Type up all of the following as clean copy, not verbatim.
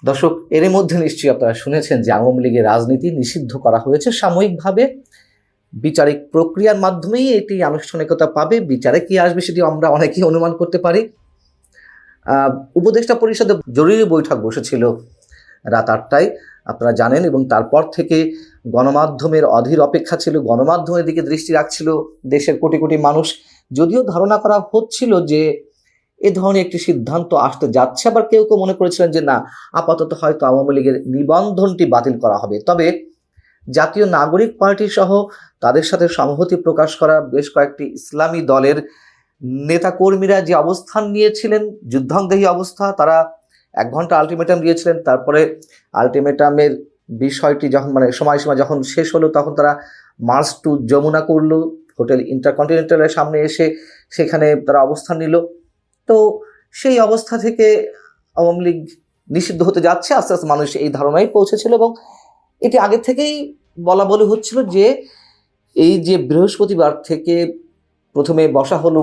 দর্শক, এর মধ্যে নিশ্চয়ই আপনারা শুনেছেন যে আওয়ামী লীগের রাজনীতি নিষিদ্ধ করা হয়েছে সাময়িকভাবে। বিচারিক প্রক্রিয়ার মাধ্যমেই এটি আনুষ্ঠানিকতা পাবে। বিচারে কি আসবে সেটি আমরা অনেকেই অনুমান করতে পারি। উপদেষ্টা পরিষদে জরুরি বৈঠক বসেছিল রাত 8টায়, আপনারা জানেন, এবং তারপর থেকে গণমাধ্যমের অধীর অপেক্ষা ছিল। গণমাধ্যমের দিকে দৃষ্টি রাখছিল দেশের কোটি কোটি মানুষ। যদিও ধারণা করা হচ্ছিল যে এ ধরনের একটি সিদ্ধান্ত আসতে যাচ্ছে, আবার কেউ কেউ মনে করেছিলেন যে না, আপাতত হয়তো আওয়ামী লীগের নিবন্ধনটি বাতিল করা হবে। তবে জাতীয় নাগরিক পার্টি সহ তাদের সাথে সংহতি প্রকাশ করা বেশ কয়েকটি ইসলামী দলের নেতাকর্মীরা যে অবস্থান নিয়েছিলেন, যুদ্ধাঙ্গহী অবস্থা, তারা 1 ঘন্টা আলটিমেটাম দিয়েছিলেন। তারপরে আলটিমেটামের বিষয়টি যখন সময়সীমা যখন শেষ হলো, তখন তারা মার্চ টু যমুনা করলো, হোটেল ইন্টারকন্টিনেন্টালের সামনে এসে সেখানে তারা অবস্থান নিল। তো সেই অবস্থা থেকে আওয়ামী লীগ নিষিদ্ধ হতে যাচ্ছে আস্তে আস্তে মানুষ এই ধারণায় পৌঁছেছিল, এবং এটি আগে থেকেই বলা বলি হচ্ছিল যে এই যে বৃহস্পতিবার থেকে প্রথমে বসা হলো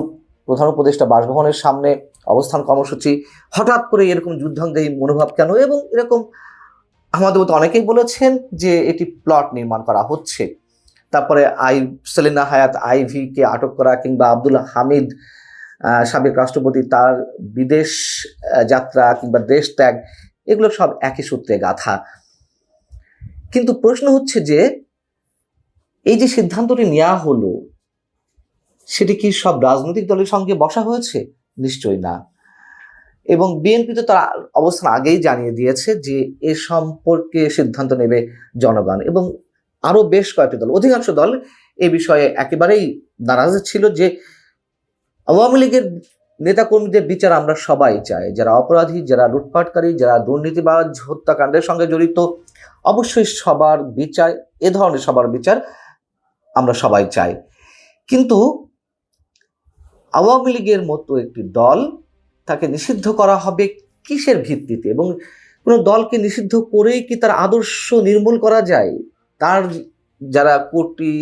প্রধান উপদেষ্টা বাসভবনের সামনে অবস্থান কর্মসূচি, হঠাৎ করে এরকম যুদ্ধাঙ্গী মনোভাব কেন? এবং এরকম আমাদের মতো অনেকেই বলেছেন যে এটি প্লট নির্মাণ করা হচ্ছে। তারপরে সেলিনা হায়াৎ আইভিকে আটক করা, কিংবা আব্দুল হামিদ সাবেক রাষ্ট্রপতি তার বিদেশ যাত্রা কিংবা দেশ ত্যাগ, এগুলো সব একই সূত্রে গাঁথা। কিন্তু প্রশ্ন হচ্ছে যে এই যে সিদ্ধান্তটি নেওয়া হলো, সেটি কি সব রাজনৈতিক দলের সঙ্গে বসা হয়েছে? নিশ্চয়ই না। এবং বিএনপি তো তার অবস্থান আগেই জানিয়ে দিয়েছে যে এ সম্পর্কে সিদ্ধান্ত নেবে জনগণ, এবং আরো বেশ কয়েকটি দল, অধিকাংশ দল এ বিষয়ে একেবারেই নারাজ ছিল যে আওয়ামী লীগের নেতাকর্মীদের বিচার আমরা সবাই চাই। যারা অপরাধী, যারা লুটপাটকারী, যারা দুর্নীতিবাজ, হত্যাকাণ্ডের সঙ্গে জড়িত, অবশ্যই সবার বিচার, এ ধরনের সবার বিচার আমরা সবাই চাই। কিন্তু আওয়ামী লীগের মতো একটি দল, তাকে নিষিদ্ধ করা হবে কিসের ভিত্তিতে? এবং কোনো দলকে নিষিদ্ধ করেই কি তার আদর্শ নির্মূল করা যায়? তার যারা কোটি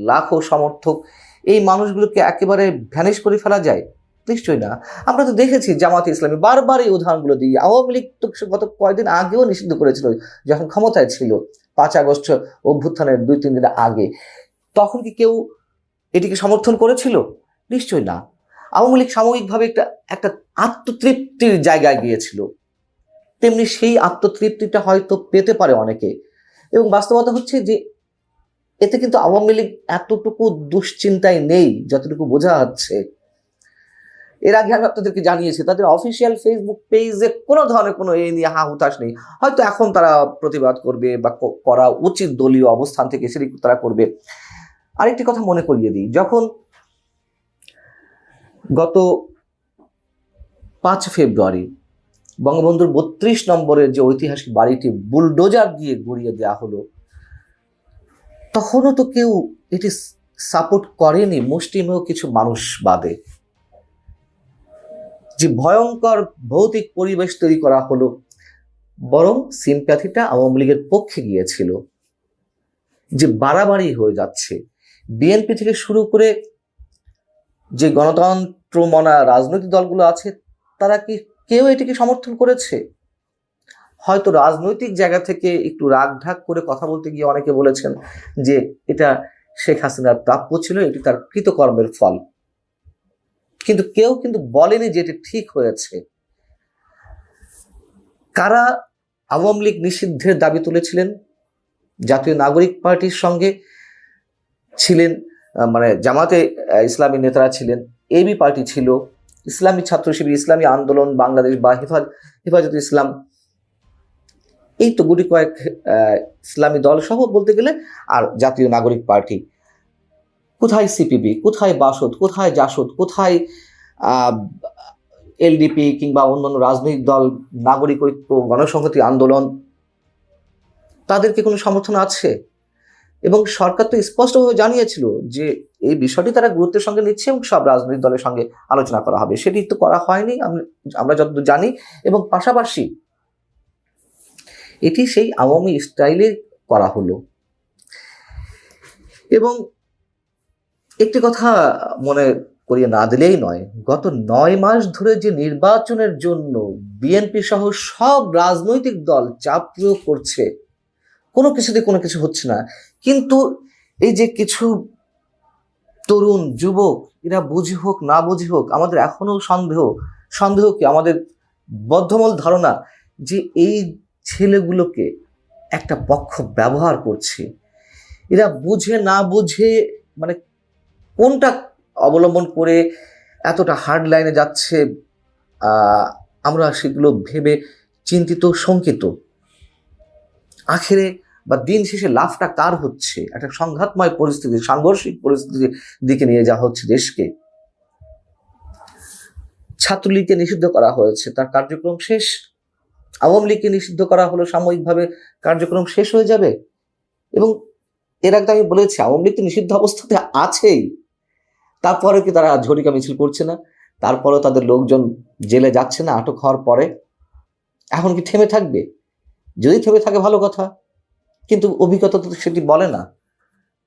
লাখো সমর্থক, এই মানুষগুলোকে একেবারে ভ্যানিশ করে ফেলা যায়? নিশ্চয়ই না। আমরা তো দেখেছি জামাতে ইসলামী বারবার এই উদাহরণগুলো দিয়ে। আওয়ামী লীগ তো গত কয়েকদিন আগেও নিষিদ্ধ করেছিল যখন ক্ষমতায় ছিল, 5 আগস্ট অভ্যুত্থানের 2-3 দিন আগে। তখন কি কেউ এটিকে সমর্থন করেছিল? নিশ্চয়ই না। আওয়ামী লীগ সাময়িকভাবে একটা আত্মতৃপ্তির জায়গায় গিয়েছিল, তেমনি সেই আত্মতৃপ্তিটা হয়তো পেতে পারে অনেকে। এবং বাস্তবতা হচ্ছে যে এতে কিন্তু আওয়ামী লীগ এতটুকু দুশ্চিন্তায় নেই যতটুকু বোঝা যাচ্ছে। এর আগে আমি আপনাদেরকে জানিয়েছি তাদের অফিসিয়াল ফেসবুক পেজে কোনো ধরনের কোনো এ নিয়ে হুতাশ নেই। হয়তো এখন তারা প্রতিবাদ করবে বা করা উচিত দলীয় অবস্থান থেকে সেটি তারা করবে। আরেকটি কথা মনে করিয়ে দিই, যখন গত 5 ফেব্রুয়ারি বঙ্গবন্ধুর 32 নম্বরের যে ঐতিহাসিক বাড়িটি বুলডোজার দিয়ে গড়িয়ে দেওয়া হলো, তখনও তো কেউ এটি সাপোর্ট করেনি, মুষ্টিমেয় কিছু মানুষ বাদে। যে ভয়ঙ্কর ভৌতিক পরিবেশ তৈরি করা হলো, বরং সিম্প্যাথিটা আওয়ামী লীগের পক্ষে গিয়েছিল। যে বাড়াবাড়ি হয়ে যাচ্ছে, বিএনপি থেকে শুরু করে যে গণতন্ত্র মনা রাজনৈতিক দলগুলো আছে, তারা কি কেউ এটিকে সমর্থন করেছে? হয়তো রাজনৈতিক জায়গা থেকে একটু রাগ ঢাক করে কথা বলতে গিয়ে অনেকে বলেছেন যে এটা শেখ হাসিনার প্রাপ্য ছিল, এটি তার কৃতকর্মের ফল। কিন্তু কেউ কিন্তু বলেনি যে এটি ঠিক হয়েছে। কারা আওয়ামী লীগ নিষিদ্ধের দাবি তুলেছিলেন? জাতীয় নাগরিক পার্টির সঙ্গে ছিলেন, জামাতে ইসলামী নেতারা ছিলেন, এবি পার্টি ছিল, ইসলামী ছাত্র শিবির, ইসলামী আন্দোলন বাংলাদেশ বা হেফাজত ইসলাম, এই তো গুটি কয়েক ইসলামী দল সহ বলতে গেলে, আর জাতীয় নাগরিক পার্টি। কোথায় সিপিবি, কোথায় বাসদ, কোথায় জাসদ, কোথায় এলডিপি কিংবা অন্যান্য রাজনৈতিক দল, নাগরিক ঐক্য, গণসংহতি আন্দোলন, তাদেরকে কোনো সমর্থন আছে? এবং সরকার তো স্পষ্টভাবে জানিয়েছিল যে এই বিষয়টি তারা গুরুত্বের সঙ্গে নিচ্ছে এবং সব রাজনৈতিক দলের সঙ্গে আলোচনা করা হবে। সেটি তো করা হয়নি আমরা যতদূর জানি। এবং পাশাপাশি এটি সেই আওয়ামী স্টাইলে করা হলো। এবং একটি কথা মনে করিয়ে না দিলেই নয়, গত 9 মাস ধরে যে নির্বাচনের জন্য বিএনপি সহ সব রাজনৈতিক দল চাপ প্রয়োগ করছে, কোনো কিছুতে কোনো কিছু হচ্ছে না। কিন্তু এই যে কিছু তরুণ যুবক, এরা বুঝি হোক না বুঝি হোক, আমাদের এখনো সন্দেহ কি, আমাদের বদ্ধমূল ধারণা যে এই ছেলেগুলোকে একটা পক্ষ ব্যবহার করছে। এরা বুঝে না বুঝে মানে কোনটা অবলম্বন করে এতটা হার্ড লাইনে যাচ্ছে, আমরা সেগুলো ভেবে চিন্তিত শঙ্কিত। আখেরে বা দিন শেষে লাভটা কার হচ্ছে? একটা সংঘাতময় পরিস্থিতি, সাংঘর্ষিক পরিস্থিতির দিকে নিয়ে যাওয়া হচ্ছে দেশকে। ছাত্রলীগকে নিষিদ্ধ করা হয়েছে, তার কার্যক্রম শেষ। আওয়ামী লীগকে নিষিদ্ধ করা হলো, সাময়িকভাবে কার্যক্রম শেষ হয়ে যাবে। এবং এর আগে আমি বলেছি, আওয়ামী লীগ তো নিষিদ্ধ অবস্থাতে আছেই, তারপরে কি তারা ঝটিকা মিছিল করছে না? তারপরেও তাদের লোকজন জেলে যাচ্ছে না আটক হওয়ার পরে? এখন কি থেমে থাকবে? যদি থেমে থাকে ভালো কথা, কিন্তু অভিজ্ঞতা তো সেটি বলে না,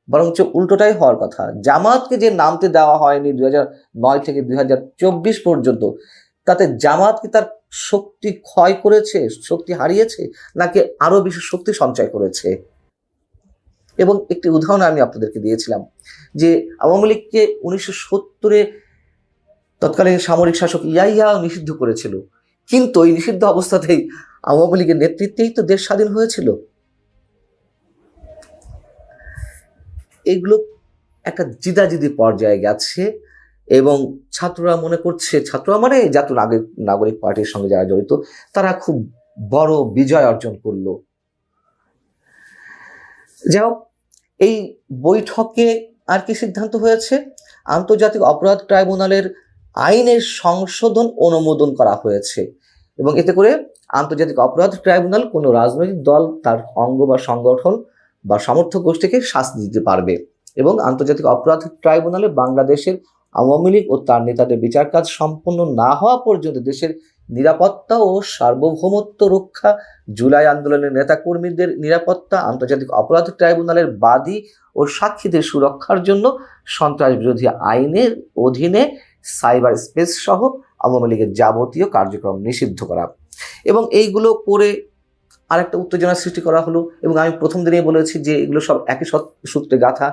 বরঞ্চ উল্টোটাই হওয়ার কথা। জামাতকে যে নামতে দেওয়া হয়নি 2009 থেকে 2024 পর্যন্ত, তাতে জামাত কি তার শক্তি ক্ষয় করেছে, শক্তি হারিয়েছে, নাকি আরো বেশি শক্তি সঞ্চয় করেছে? এবং একটি উদাহরণ আমি আপনাদেরকে দিয়েছিলাম যে আওয়ামী লীগকে 1970-এ তৎকালীন সামরিক শাসক ইয়াহিয়া নিষিদ্ধ করেছিল, কিন্তু এই নিষিদ্ধ অবস্থাতেই আওয়ামী লীগের নেতৃত্বেই তো দেশ স্বাধীন হয়েছিল। এগুলো একটা জিদাজিদি পর্যায়ে গেছে এবং ছাত্ররা মনে করছে, ছাত্ররা মানে জাতীয় নাগরিক পার্টির সঙ্গে যারা জড়িত, তারা খুব বড় বিজয় অর্জন করলো। যাই হোক, এই বৈঠকে আর কি সিদ্ধান্ত হয়েছে? আন্তর্জাতিক অপরাধ ট্রাইব্যুনালের আইনের সংশোধন অনুমোদন করা হয়েছে এবং এতে করে আন্তর্জাতিক অপরাধ ট্রাইব্যুনাল কোনো রাজনৈতিক দল, তার অঙ্গ বা সংগঠন বা সমর্থক গোষ্ঠীকে শাস্তি দিতে পারবে এবং আন্তর্জাতিক অপরাধ ট্রাইব্যুনালে বাংলাদেশের আওয়ামী লীগ ও তার নেতাদের বিচার কাজ সম্পন্ন না হওয়া পর্যন্ত দেশের নিরাপত্তা ও সার্বভৌমত্ব রক্ষা, জুলাই আন্দোলনের নেতাকর্মীদের নিরাপত্তা, আন্তর্জাতিক অপরাধ ট্রাইব্যুনালের বাদী ও সাক্ষীদের সুরক্ষার জন্য সন্ত্রাস বিরোধী আইনের অধীনে সাইবার স্পেস সহ আওয়ামী লীগের যাবতীয় কার্যক্রম নিষিদ্ধ করা। এবং এইগুলো করে আরেকটা উত্তেজনার সৃষ্টি করা হলো। এবং আমি প্রথম দিনেই বলেছি যে এগুলো সব একই সূত্রে গাথা।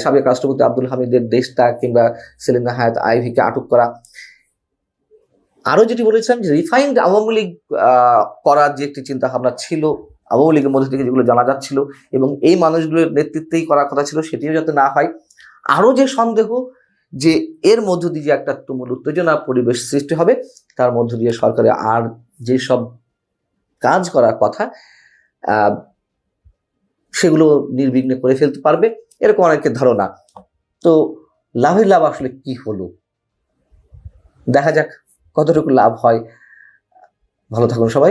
সাবেক রাষ্ট্রপতি আব্দুল হামিদের দেশত্যাগ কিংবা সেলিনা হায়াৎ আইভীকে আটক করা। আরো যেটি বলেছিলাম যে রিফাইন্ড আওয়ামী লীগ করার যে একটি চিন্তা ভাবনা ছিল আওয়ামী লীগের মধ্যে থেকে, যেগুলো জানা যাচ্ছিল এবং এই মানুষগুলোর নেতৃত্বেই করার কথা ছিল, সেটিও যাতে না হয়। আরো যে সন্দেহ যে এর মধ্য দিয়ে যে একটা তুমুল উত্তেজনা পরিবেশ সৃষ্টি হবে, তার মধ্য দিয়ে সরকারের আর যেসব কাজ করার কথা সেগুলো নির্বিঘ্নে করে ফেলতে পারবে, এরকম অনেকের ধারণা। তো লাভের লাভ আসলে কি হলো, দেখা যাক কতটুকু লাভ হয়। ভালো থাকুন সবাই।